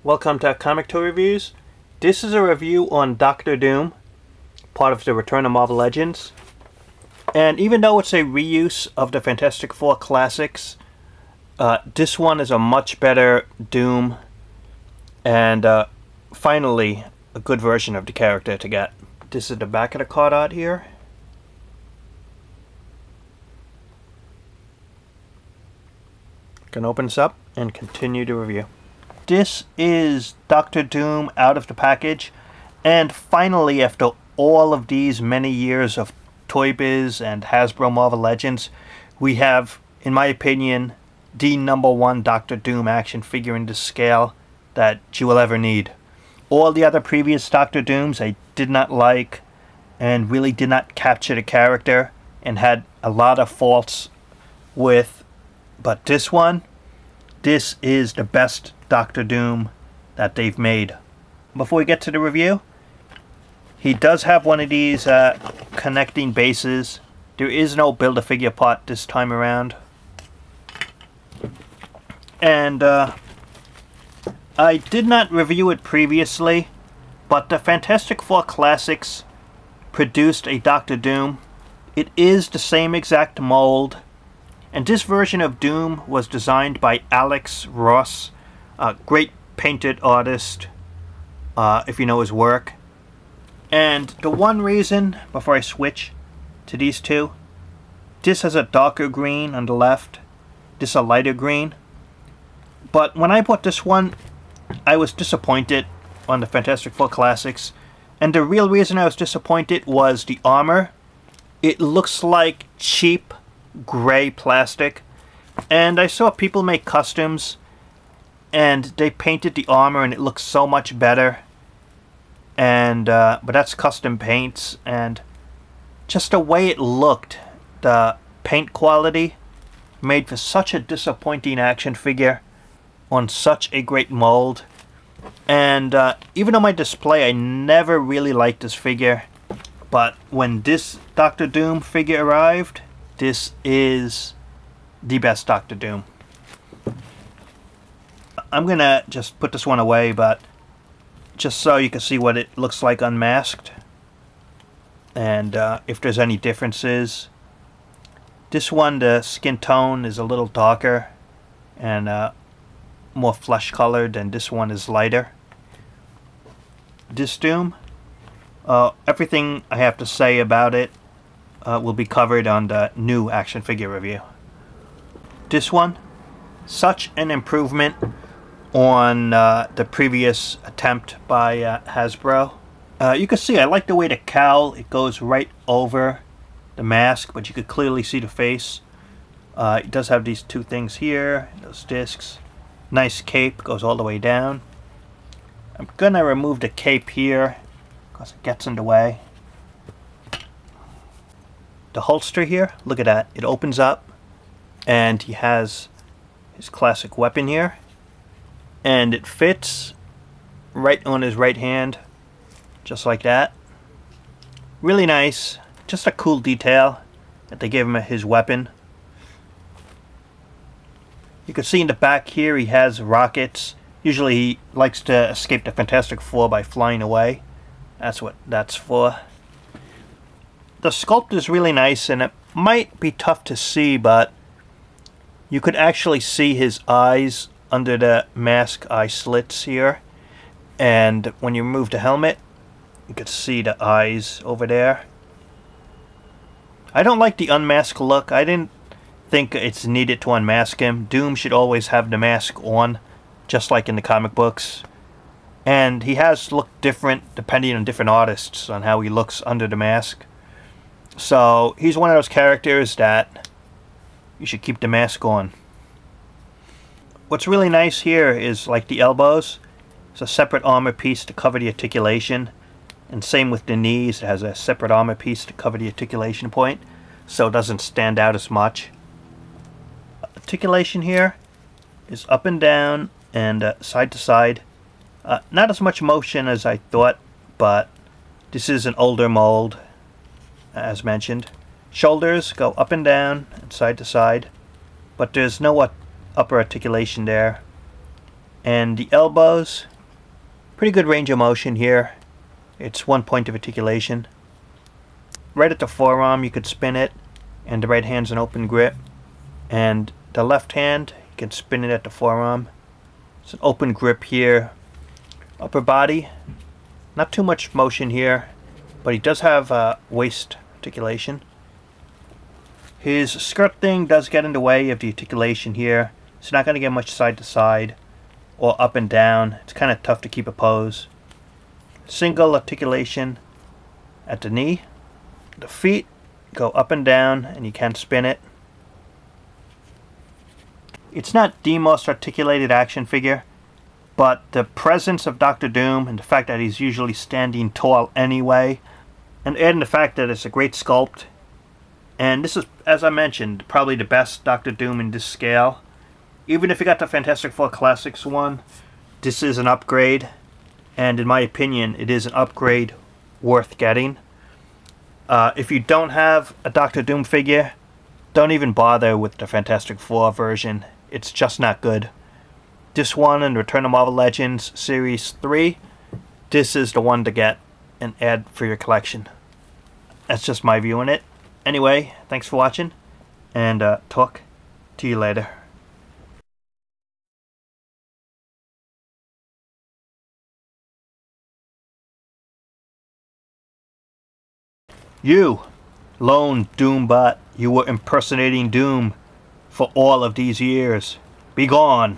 Welcome to Comic Toy Reviews. This is a review on Doctor Doom, part of the Return of Marvel Legends. And even though it's a reuse of the Fantastic Four classics, this one is a much better Doom, and finally a good version of the character to get. This is the back of the card art here. Can open this up and continue the review. This is Doctor Doom out of the package, and finally, after all of these many years of Toy Biz and Hasbro Marvel Legends, we have, in my opinion, the #1 Doctor Doom action figure in the scale that you will ever need. All the other previous Doctor Dooms I did not like and really did not capture the character and had a lot of faults with, but this one, this is the best Doctor Doom that they've made. Before we get to the review, he does have one of these connecting bases. There is no Build-A-Figure part this time around. And I did not review it previously, but the Fantastic Four Classics produced a Doctor Doom. It is the same exact mold, and this version of Doom was designed by Alex Ross, a great painted artist, if you know his work. And the one reason, before I switch to these two, this has a darker green on the left, this a lighter green. But when I bought this one, I was disappointed on the Fantastic Four Classics. And the real reason I was disappointed was the armor. It looks like cheap gray plastic. And I saw people make customs, and they painted the armor and it looks so much better. And but that's custom paints, and just the way it looked, the paint quality made for such a disappointing action figure on such a great mold. And even on my display, I never really liked this figure, but when this Doctor Doom figure arrived, this is the best Doctor Doom. I'm gonna just put this one away, but just so you can see what it looks like unmasked, and if there's any differences. This one, the skin tone is a little darker and more flesh colored, and this one is lighter. This Doom, everything I have to say about it will be covered on the new action figure review. This one, such an improvement on the previous attempt by Hasbro. You can see I like the way the cowl, it goes right over the mask, but you could clearly see the face. It does have these two things here, those discs. Nice cape, goes all the way down. I'm gonna remove the cape here because it gets in the way. The holster here, look at that, it opens up, and he has his classic weapon here, and it fits right on his right hand, just like that. Really nice, just a cool detail that they gave him his weapon. You can see in the back here he has rockets. Usually he likes to escape the Fantastic Four by flying away. That's what that's for. The sculpt is really nice, and it might be tough to see, but you could actually see his eyes under the mask eye slits here. And when you remove the helmet, you could see the eyes over there. I don't like the unmasked look. I didn't think it's needed to unmask him. Doom should always have the mask on, just like in the comic books. And he has looked different depending on different artists on how he looks under the mask. So he's one of those characters that you should keep the mask on. What's really nice here is like the elbows. It's a separate armor piece to cover the articulation. And same with the knees, it has a separate armor piece to cover the articulation point, so it doesn't stand out as much. Articulation here is up and down and side to side. Not as much motion as I thought, but this is an older mold, as mentioned. Shoulders go up and down and side to side, but there's no upper articulation there. And the elbows, pretty good range of motion here. It's 1 point of articulation. Right at the forearm you could spin it, and the right hand's an open grip. And the left hand, you can spin it at the forearm. It's an open grip here. Upper body, not too much motion here, but he does have waist articulation. His skirt thing does get in the way of the articulation here. It's not going to get much side to side or up and down. It's kind of tough to keep a pose. Single articulation at the knee. The feet go up and down and you can spin it. It's not the most articulated action figure, but the presence of Doctor Doom and the fact that he's usually standing tall anyway, and adding the fact that it's a great sculpt, and this is, as I mentioned, probably the best Doctor Doom in this scale. Even if you got the Fantastic Four Classics one, this is an upgrade, and in my opinion it is an upgrade worth getting. If you don't have a Doctor Doom figure, don't even bother with the Fantastic Four version. It's just not good. This one and Return of Marvel Legends Series 3, this is the one to get and add for your collection. That's just my view on it. Anyway, thanks for watching, and talk to you later. You, lone Doombot, you were impersonating Doom for all of these years. Be gone.